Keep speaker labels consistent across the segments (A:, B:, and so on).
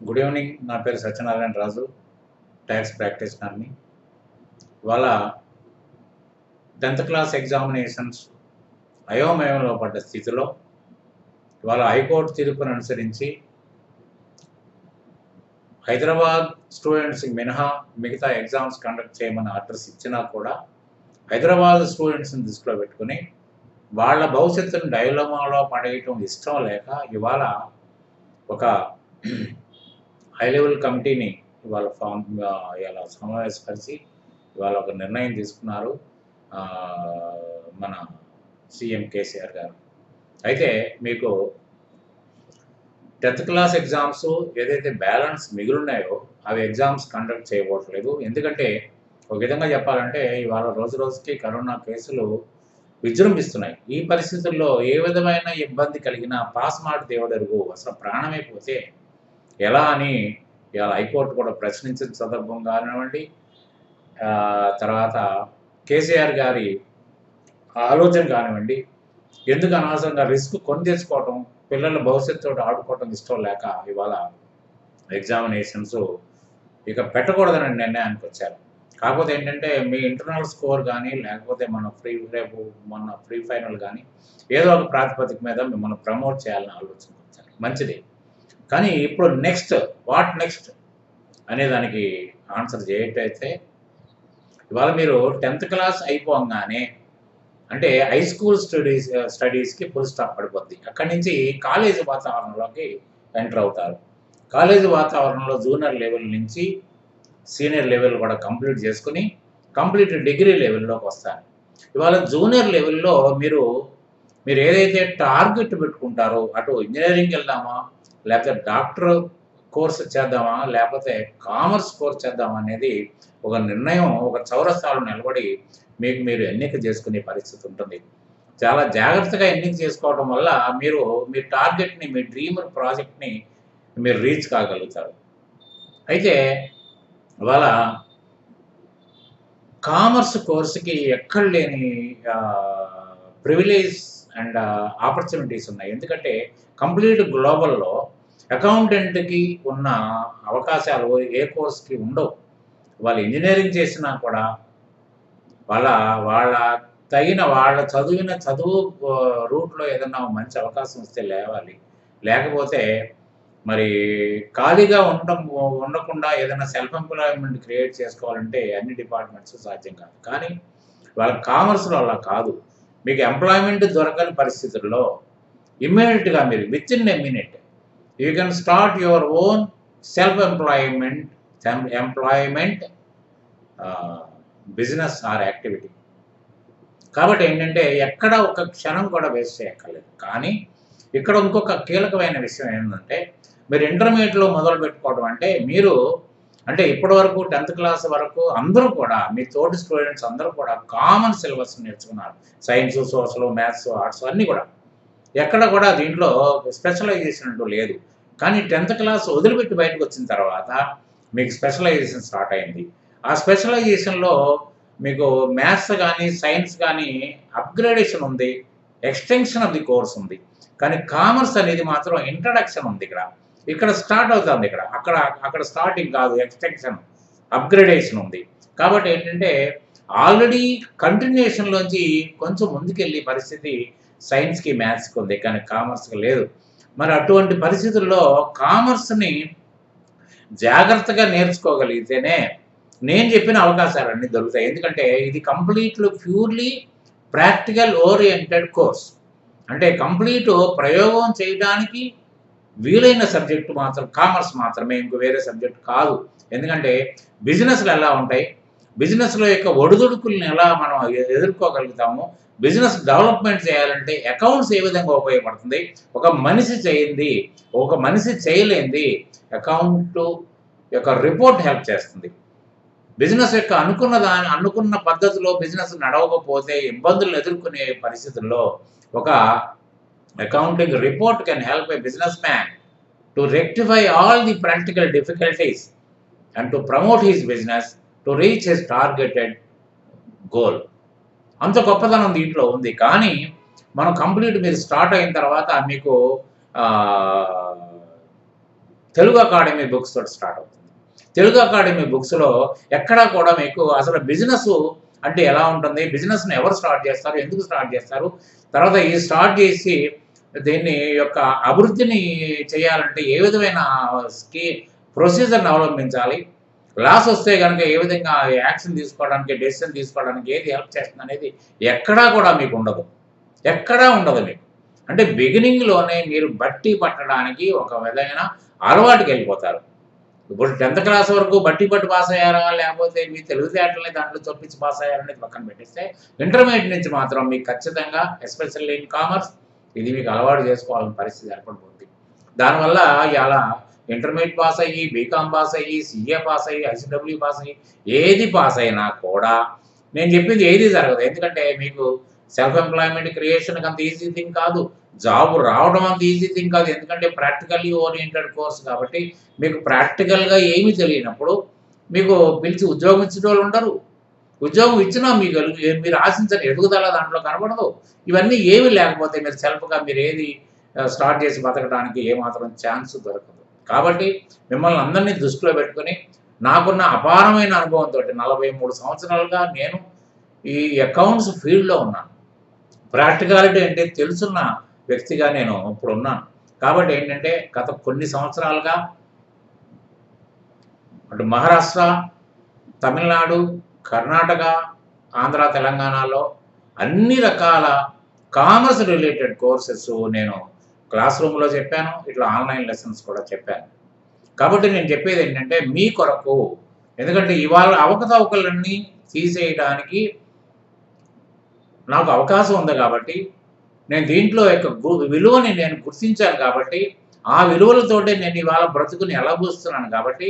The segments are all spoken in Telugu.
A: Good evening. నా పేరు సత్యనారాయణ రాజు, ట్యాక్స్ ప్రాక్టీషనర్ని. ఇవాళ 10th క్లాస్ ఎగ్జామినేషన్స్ అయోమయంలో పడ్డ స్థితిలో ఇవాళ హైకోర్టు తీర్పును అనుసరించి హైదరాబాద్ స్టూడెంట్స్కి మినహా మిగతా ఎగ్జామ్స్ కండక్ట్ చేయమని ఆర్డర్స్ ఇచ్చినా కూడా హైదరాబాద్ స్టూడెంట్స్ని దృష్టిలో పెట్టుకుని వాళ్ళ భవిష్యత్తును డైలమాలో పడేయటం ఇష్టం లేక ఇవాళ ఒక హై లెవెల్ కమిటీని ఇవాళ ఇలా సమావేశపరిచి ఇవాళ ఒక నిర్ణయం తీసుకున్నారు మన సీఎం కేసీఆర్ గారు. అయితే మీకు 10th క్లాస్ ఎగ్జామ్స్ ఏదైతే బ్యాలెన్స్ మిగిలిన్నాయో అవి ఎగ్జామ్స్ కండక్ట్ చేయబోట్లేదు. ఎందుకంటే ఒక విధంగా చెప్పాలంటే ఇవాళ రోజు రోజుకి కరోనా కేసులు విజృంభిస్తున్నాయి. ఈ పరిస్థితుల్లో ఏ విధమైన ఇబ్బంది కలిగినా పాస్ మాట దేవుడెరుగు, అసలు ప్రాణమైపోతే ఎలా అని ఇవాళ హైకోర్టు కూడా ప్రశ్నించిన సందర్భం కానివ్వండి, తర్వాత కేసీఆర్ గారి ఆలోచన కానివ్వండి, ఎందుకు అనవసరంగా రిస్క్ కొని తెచ్చుకోవటం, పిల్లల భవిష్యత్తుతో ఆడుకోవటం ఇష్టం లేక ఇవాళ ఎగ్జామినేషన్స్ ఇక పెట్టకూడదని నిర్ణయానికి వచ్చారు. కాకపోతే ఏంటంటే మీ ఇంటర్నల్ స్కోర్ కానీ లేకపోతే మన ఫ్రీ ఫైనల్ కానీ ఏదో ఒక ప్రాతిపదిక మీద మిమ్మల్ని ప్రమోట్ చేయాలని ఆలోచనకు వచ్చారు. మంచిది. కానీ ఇప్పుడు వాట్ నెక్స్ట్ అనే దానికి ఆన్సర్ చేయటైతే ఇవాళ మీరు 10th క్లాస్ అయిపోగానే అంటే హై స్కూల్ స్టడీస్కి ఫుల్ స్టాప్ పడిపోద్ది. అక్కడి నుంచి కాలేజీ వాతావరణంలోకి ఎంటర్ అవుతారు. కాలేజీ వాతావరణంలో జూనియర్ లెవెల్ నుంచి సీనియర్ లెవెల్ కూడా కంప్లీట్ చేసుకుని కంప్లీట్ డిగ్రీ లెవెల్లోకి వస్తారు. ఇవాళ జూనియర్ లెవెల్లో మీరు ఏదైతే టార్గెట్ పెట్టుకుంటారో అటు ఇంజనీరింగ్ వెళ్దామా, లేకపోతే డాక్టర్ కోర్స్ చేద్దామా, లేకపోతే కామర్స్ కోర్స్ చేద్దామా అనేది ఒక నిర్ణయం ఒక చౌరస్తాలో నిలబడి మీరు ఎన్నిక చేసుకునే పరిస్థితి ఉంటుంది. చాలా జాగ్రత్తగా ఎన్నిక చేసుకోవడం వల్ల మీ టార్గెట్ని, మీ డ్రీమ్ ప్రాజెక్ట్ని మీరు రీచ్ కాగలుగుతారు. అయితే ఇవాళ కామర్స్ కోర్సుకి ఎక్కడ లేని ప్రివిలేజ్ అండ్ ఆపర్చునిటీస్ ఉన్నాయి. ఎందుకంటే కంప్లీట్ గ్లోబల్లో అకౌంటెంట్కి ఉన్న అవకాశాలు ఏ కోర్స్కి ఉండవు. వాళ్ళు ఇంజనీరింగ్ చేసినా కూడా వాళ్ళ చదివిన చదువు రూట్లో ఏదన్నా మంచి అవకాశం వస్తే లేవాలి. లేకపోతే మరి ఖాళీగా ఉండకుండా ఏదైనా సెల్ఫ్ ఎంప్లాయ్మెంట్ క్రియేట్ చేసుకోవాలంటే అన్ని డిపార్ట్మెంట్స్ సాధ్యం కాదు. కానీ వాళ్ళ కామర్స్లో అలా కాదు. మీకు ఎంప్లాయ్మెంట్ దొరకని పరిస్థితుల్లో ఇమ్మీడియట్గా మీరు with in a minute you can start your own self employment business are activity. కాబట్టి ఏంటంటే ఎక్కడ ఒక క్షణం కూడా వేస్ట్ చేయక్కర్లేదు. కానీ ఇక్కడ ఇంకొక కీలకమైన విషయం ఏంటంటే మీరు ఇంటర్మీడియట్లో మొదలు పెట్టుకోవడం అంటే ఇప్పటి వరకు 10th క్లాస్ వరకు అందరూ కూడా మీ తోటి స్టూడెంట్స్ అందరూ కూడా కామన్ సిలబస్ నేర్చుకున్నారు. సైన్స్, సోషల్, మ్యాథ్స్, ఆర్ట్స్ అన్నీ కూడా. ఎక్కడ కూడా దీంట్లో స్పెషలైజేషన్ అంటూ లేదు. కానీ 10th క్లాస్ వదిలిపెట్టి బయటకు వచ్చిన తర్వాత మీకు స్పెషలైజేషన్ స్టార్ట్ అయింది. ఆ స్పెషలైజేషన్లో మీకు మ్యాథ్స్ కానీ సైన్స్ కానీ అప్గ్రేడేషన్ ఉంది, ఎక్స్టెన్షన్ ఆఫ్ ది కోర్స్ ఉంది. కానీ కామర్స్ అనేది మాత్రం ఇంట్రడక్షన్ ఉంది. ఇక్కడ స్టార్ట్ అవుతుంది. అక్కడ స్టార్టింగ్ కాదు, ఎక్స్టెన్షన్, అప్గ్రేడేషన్ ఉంది. కాబట్టి ఏంటంటే ఆల్రెడీ కంటిన్యూషన్లోంచి కొంచెం ముందుకెళ్ళి పరిస్థితి సైన్స్కి, మ్యాథ్స్కి ఉంది, కానీ కామర్స్కి లేదు. మరి అటువంటి పరిస్థితుల్లో కామర్స్ని జాగ్రత్తగా నేర్చుకోగలిగితేనే నేను చెప్పిన అవకాశాలన్నీ దొరుకుతాయి. ఎందుకంటే ఇది ప్యూర్లీ ప్రాక్టికల్ ఓరియంటెడ్ కోర్స్. అంటే కంప్లీట్ ప్రయోగం చేయడానికి వీలైన సబ్జెక్టు మాత్రం కామర్స్ మాత్రమే, ఇంకో వేరే సబ్జెక్ట్ కాదు. ఎందుకంటే బిజినెస్లు ఎలా ఉంటాయి, బిజినెస్లో యొక్క ఒడిదుడుకుల్ని ఎలా మనం ఎదుర్కోగలుగుతాము, బిజినెస్ డెవలప్మెంట్ చేయాలంటే అకౌంట్స్ ఏ విధంగా ఉపయోగపడుతుంది, ఒక మనిషి చేయలేంది అకౌంట్ యొక్క రిపోర్ట్ హెల్ప్ చేస్తుంది. బిజినెస్ యొక్క అనుకున్న పద్ధతిలో బిజినెస్ నడవకపోతే ఇబ్బందులు ఎదుర్కొనే పరిస్థితుల్లో ఒక accounting report can help a businessman to rectify all the practical difficulties and to promote his business to reach his targeted goal. అంత గొప్పతనం దీంట్లో ఉంది. కానీ మనం కంప్లీట్ మీరు స్టార్ట్ అయిన తర్వాత మీకు తెలుగు అకాడమీ బుక్స్ తోటి స్టార్ట్ అవుతుంది. తెలుగు అకాడమీ బుక్స్‌లో ఎక్కడా కూడా మీకు అసలు బిజినెస్ అంటే ఎలా ఉంటుంది? బిజినెస్‌ని ఎవరు స్టార్ట్ చేస్తారు? ఎందుకు స్టార్ట్ చేస్తారు? తర్వాత ఈ స్టార్ట్ చేసి దీన్ని యొక్క అభివృద్ధిని చేయాలంటే ఏ విధమైన స్కీ ప్రొసీజర్‌ని అవలంబించాలి? లాస్ వస్తే గనుక ఏ విధంగా యాక్షన్ తీసుకోవడానికి, డెసిషన్ తీసుకోవడానికి ఏది హెల్ప్ చేస్తుందనేది ఎక్కడా కూడా మీకు ఉండదు. ఎక్కడా ఉండదు మీకు. అంటే బిగినింగ్‌లోనే మీరు బట్టి పట్టడానికి ఒక విధమైన అలవాటుకెళ్ళిపోతారు. ఇప్పుడు 10థ్ క్లాస్ వరకు బట్టి పట్టి పాస్ అయ్యారా? లేకపోతే మీ తెలివితేటలని దాంట్లో చొప్పించి పాస్ అయ్యారనేది పక్కన పెట్టేస్తే, ఇంటర్మీడియేట్ నుంచి మాత్రం మీకు ఖచ్చితంగా ఎస్పెషల్లీ ఇన్ కామర్స్ ఇది మీకు అలవాటు చేసుకోవాల్సిన పరిస్థితి ఏర్పడిపోద్ది. దానివల్ల ఇయాల ఇంటర్మీడియేట్ పాస్ అయ్యి, బీకామ్ పాస్ అయ్యి, సీఏ పాస్ అయ్యి, ఐసీడబ్ల్యూ పాస్ అయ్యి, ఏది పాస్ అయినా కూడా నేను చెప్పింది ఏది జరగదు. ఎందుకంటే మీకు సెల్ఫ్ ఎంప్లాయ్‌మెంట్ క్రియేషన్‌కి అంత ఈజీ థింగ్ కాదు. జాబ్ రావడం అంత ఈజీ థింగ్ కాదు. ఎందుకంటే ప్రాక్టికల్లీ ఓరియెంటెడ్ కోర్స్ కాబట్టి మీకు ప్రాక్టికల్‌గా ఏమీ తెలియనప్పుడు మీకు పిలిచి ఉద్యోగం ఇచ్చేటోళ్ళు ఉండరు. ఉద్యోగం ఇచ్చినా మీరు ఆశించని ఎదుగుదల దాంట్లో కనబడదు. ఇవన్నీ ఏమీ లేకపోతే మీరు సెల్ఫ్‌గా మీరేది స్టార్ట్ చేసి బతకడానికి ఏమాత్రం ఛాన్స్ దొరకదు. కాబట్టి మిమ్మల్ని అందరిని దృష్టిలో పెట్టుకొని నాకున్న అపారమైన అనుభవంతోటి 43 సంవత్సరాలుగా నేను ఈ అకౌంట్స్ ఫీల్డ్‌లో ఉన్నాను. ప్రాక్టికాలిటీ అంటే తెలుసున్న వ్యక్తిగా నేను ఇప్పుడున్నాను. కాబట్టి ఏంటంటే గత కొన్ని సంవత్సరాలుగా అటు మహారాష్ట్ర, తమిళనాడు, కర్ణాటక, ఆంధ్ర, తెలంగాణలో అన్ని రకాల కామర్స్ రిలేటెడ్ కోర్సెస్ నేను క్లాస్ రూమ్‌లో చెప్పాను. ఇట్లా ఆన్‌లైన్ లెసన్స్ కూడా చెప్పాను. కాబట్టి నేను చెప్పేదేంటంటే మీ కొరకు ఎందుకంటే ఇవాళ అవకతవకలన్నీ తీసేయడానికి నాకు అవకాశం ఉంది కాబట్టి, నేను దీంట్లో యొక్క విలువని నేను గుర్తించాను కాబట్టి, ఆ విలువలతోటే నేను ఇవాళ బ్రతుకుని ఎలబోస్తున్నాను కాబట్టి,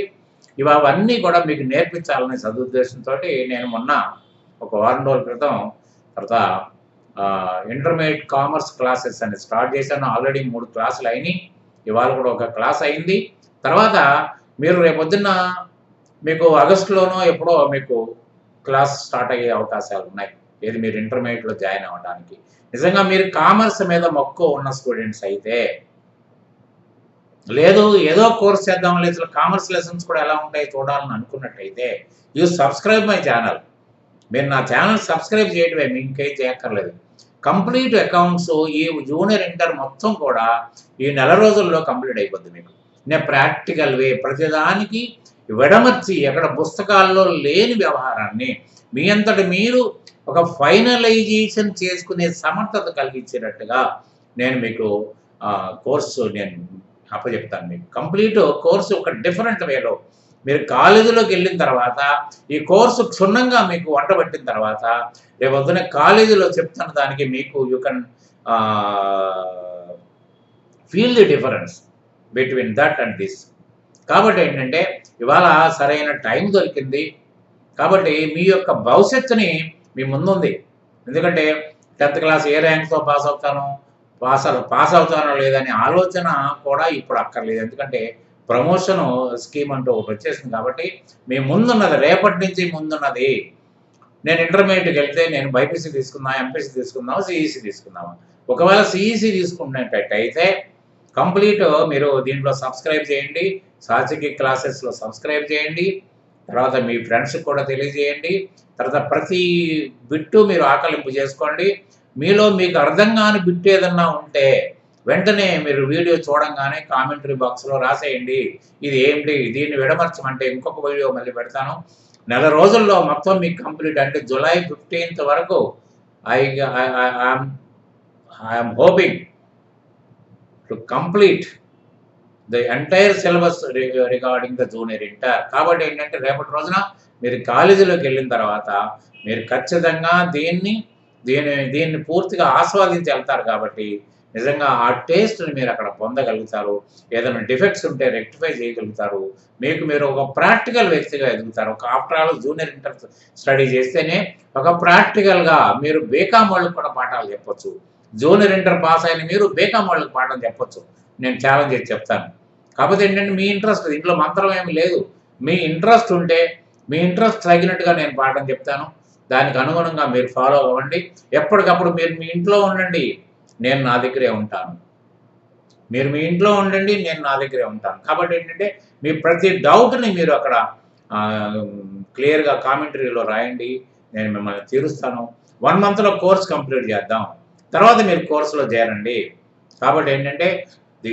A: ఇవన్నీ కూడా మీకు నేర్పించాలనే సదుద్దేశంతోటి నేను మొన్న ఒక వారం రోజుల క్రితం తర్వాత ఇంటర్మీడియేట్ కామర్స్ క్లాసెస్ అని స్టార్ట్ చేశాను. ఆల్రెడీ 3 క్లాసులు అయినాయి. ఇవాళ కూడా ఒక క్లాస్ అయింది. తర్వాత మీరు రేపొద్దున్న మీకు ఆగస్టులోనో ఎప్పుడో మీకు క్లాస్ స్టార్ట్ అయ్యే అవకాశాలు ఉన్నాయి. ఏది మీరు ఇంటర్మీడియేట్‌లో జాయిన్ అవ్వడానికి. నిజంగా మీరు కామర్స్ మీద మక్కువ ఉన్న స్టూడెంట్స్ అయితే, లేదు ఏదో కోర్స్ చేద్దాంలే అసలు కామర్స్ లెసన్స్ కూడా ఎలా ఉంటాయో చూడాలని అనుకున్నట్టయితే, యూ సబ్స్క్రైబ్ మై ఛానల్. మీరు నా ఛానల్ సబ్స్క్రైబ్ చేయడమే మీకు ఇంకేం చేయక్కర్లేదు. కంప్లీట్ అకౌంట్స్ ఈ జూనియర్ ఇంటర్ మొత్తం కూడా ఈ నెల రోజుల్లో కంప్లీట్ అయిపోద్ది మీకు. నేను ప్రాక్టికల్ వే ప్రతిదానికి విడమర్చి ఎక్కడ పుస్తకాల్లో లేని వ్యవహారాన్ని మీ అంతట మీరు ఒక ఫైనలైజేషన్ చేసుకునే సమర్థత కలిగించేటట్టుగా నేను మీకు కోర్సు నేను అప్పచెప్తాను. మీకు కంప్లీట్ కోర్సు ఒక డిఫరెంట్ వేలో మీరు కాలేజీలోకి వెళ్ళిన తర్వాత ఈ కోర్సు క్షుణ్ణంగా మీకు వంటబట్టిన తర్వాత రేపొద్దున కాలేజీలో చెప్తున్న దానికి మీకు you can feel the difference between that and this. కాబట్టి ఏంటంటే ఇవాళ సరైన టైం దొరికింది. కాబట్టి మీ యొక్క భవిష్యత్తుని మీ ముందుంది. ఎందుకంటే 10థ్ క్లాస్ ఏ ర్యాంక్‌తో పాస్ అవుతానో లేదనే ఆలోచన కూడా ఇప్పుడు అక్కర్లేదు. ఎందుకంటే ప్రమోషను స్కీమ్ అంటూ ఒకటి వచ్చేసింది కాబట్టి మీ ముందున్నది రేపటి నుంచి ముందున్నది. నేను ఇంటర్మీడియట్‌కి వెళ్తే నేను బైపీసీ తీసుకుందాం, ఎంపీసీ తీసుకుందాం, సీఈసీ తీసుకుందామా. ఒకవేళ సీఈసీ తీసుకున్నట్టయితే కంప్లీట్ మీరు దీంట్లో సబ్స్క్రైబ్ చేయండి. సాత్వికి క్లాసెస్‌లో సబ్స్క్రైబ్ చేయండి. తర్వాత మీ ఫ్రెండ్స్‌కి కూడా తెలియజేయండి. తర్వాత ప్రతి బిట్టు మీరు ఆకలింపు చేసుకోండి. మీలో మీకు అర్థం కాని బిట్ ఏదన్నా ఉంటే వెంటనే మీరు వీడియో చూడంగానే కామెంటరీ బాక్స్‌లో రాసేయండి. ఇది ఏంటి? దీన్ని విడమర్చమంటే ఇంకొక వీడియో మళ్ళీ పెడతాను. నెల రోజుల్లో మొత్తం మీకు కంప్లీట్ అంటే జులై 15th వరకు I am hoping to complete the entire syllabus regarding the junior inter. కాబట్టి ఏంటంటే రేపటి రోజున మీరు కాలేజీలోకి వెళ్ళిన తర్వాత మీరు ఖచ్చితంగా దీన్ని పూర్తిగా ఆస్వాదించి వెళ్తారు కాబట్టి నిజంగా ఆ టేస్ట్‌ని మీరు అక్కడ పొందగలుగుతారు. ఏదైనా డిఫెక్ట్స్ ఉంటే రెక్టిఫై చేయగలుగుతారు. మీరు ఒక ప్రాక్టికల్ వ్యక్తిగా ఎదుగుతారు. After all junior inter study చేస్తేనే ఒక ప్రాక్టికల్‌గా మీరు బీకామ్ వాళ్ళకి కూడా పాఠాలు చెప్పొచ్చు. జూనియర్ ఇంటర్ పాస్ అయిన మీరు బీకామ్ వాళ్ళకి పాఠం చెప్పొచ్చు. నేను ఛాలెంజ్ చేసి చెప్తాను. కాకపోతే ఏంటంటే మీ ఇంట్రెస్ట్ దీంట్లో మంత్రం ఏమి లేదు. మీ ఇంట్రెస్ట్ ఉంటే మీ ఇంట్రెస్ట్ తగినట్టుగా నేను పాఠం చెప్తాను. దానికి అనుగుణంగా మీరు ఫాలో అవ్వండి. ఎప్పటికప్పుడు మీరు మీ ఇంట్లో ఉండండి. నేను నా దగ్గరే ఉంటాను. మీరు మీ ఇంట్లో ఉండండి, నేను నా దగ్గరే ఉంటాను. కాబట్టి ఏంటంటే మీ ప్రతి డౌట్‌ని మీరు అక్కడ క్లియర్‌గా కామెంటరీలో రాయండి. నేను మిమ్మల్ని తీరుస్తాను. 1 మంత్‌లో కోర్స్ కంప్లీట్ చేద్దాం. తర్వాత మీరు కోర్స్‌లో చేరండి. కాబట్టి ఏంటంటే ది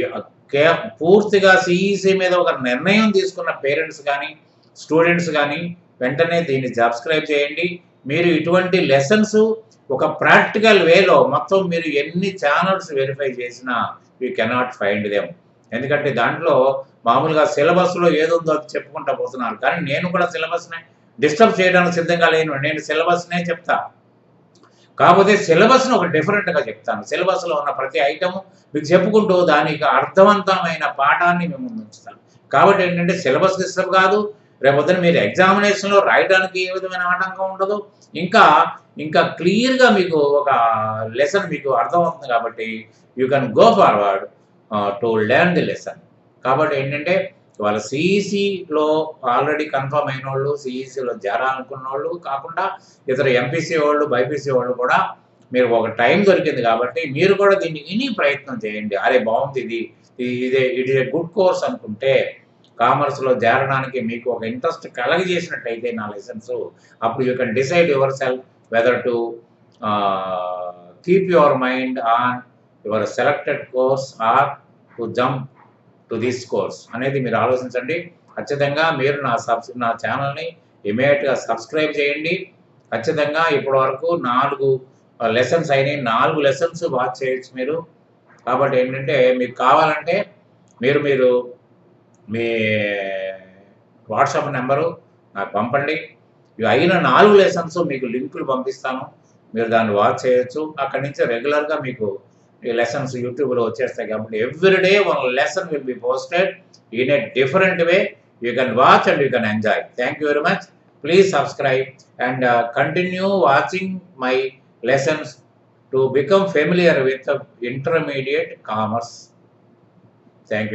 A: కే పూర్తిగా సీఈసీ మీద ఒక నిర్ణయం తీసుకున్న పేరెంట్స్ గానీ, స్టూడెంట్స్ గానీ వెంటనే దీన్ని సబ్స్క్రైబ్ చేయండి. మీరు ఇటువంటి లెసన్స్ ఒక ప్రాక్టికల్ వేలో మొత్తం మీరు ఎన్ని ఛానల్స్ వెరిఫై చేసినా యూ కెనాట్ ఫైండ్ దెమ్. ఎందుకంటే దాంట్లో మామూలుగా సిలబస్‌లో ఏదుందో అది చెప్పుకుంటా పోతున్నారు. కానీ నేను కూడా సిలబస్‌ని డిస్టర్బ్ చేయడానికి సిద్ధంగా లేను. నేను సిలబస్‌నే చెప్తా. కాకపోతే సిలబస్‌ని ఒక డిఫరెంట్‌గా చెప్తాను. సిలబస్‌లో ఉన్న ప్రతి ఐటెము మీకు చెప్పుకుంటూ దానికి అర్థవంతమైన పాఠాన్ని మీ ముందు ఉంచుతాను. కాబట్టి ఏంటంటే సిలబస్ డిస్టర్బ్ కాదు. రేపొద్దున మీరు ఎగ్జామినేషన్‌లో రాయడానికి ఏ విధమైన ఆటంకం ఉండదు. ఇంకా, ఇంకా క్లియర్‌గా మీకు ఒక లెసన్ మీకు అర్థమవుతుంది కాబట్టి you can go forward to learn the lesson. కాబట్టి ఏంటంటే వాళ్ళ సీఈసీలో ఆల్రెడీ కన్ఫర్మ్ అయినోళ్ళు, సీఈసీలో చేరాలనుకున్నోళ్ళు కాకుండా ఇతర ఎంపీసీ వాళ్ళు, బైపీసీ వాళ్ళు కూడా మీరు ఒక టైం దొరికింది కాబట్టి మీరు కూడా దీన్ని విని ప్రయత్నం చేయండి. అరే బావుంది ఇది. It is a good course అనుకుంటే కామర్స్‌లో చేరడానికి మీకు ఒక ఇంట్రెస్ట్ కలగజేసినట్టయితే నా లెసన్స్ అప్పుడు you can decide yourself whether to keep your mind on your selected course or to jump to this course అనేది మీరు ఆలోచించండి. ఖచ్చితంగా మీరు నా ఛానల్‌ని ఇమ్మీడియేట్‌గా సబ్స్క్రైబ్ చేయండి. ఖచ్చితంగా ఇప్పటి వరకు 4 లెసన్స్ అయినాయి. 4 లెసన్స్ వాచ్ చేయొచ్చు మీరు. కాబట్టి ఏంటంటే మీకు కావాలంటే మీరు మీరు మీ వాట్సాప్ నెంబరు నాకు పంపండి. ఇవి అయిన 4 లెసన్స్ మీకు లింకులు పంపిస్తాను. మీరు దాన్ని వాచ్ చేయొచ్చు. అక్కడి నుంచి రెగ్యులర్‌గా మీకు ఈ లెసన్స్ యూట్యూబ్‌లో వచ్చేస్తాయి కాబట్టి every day one lesson will be posted in a different way. You can watch and you can enjoy. Thank you very much. Please subscribe and continue watching my lessons to become familiar with the intermediate commerce. Thank you.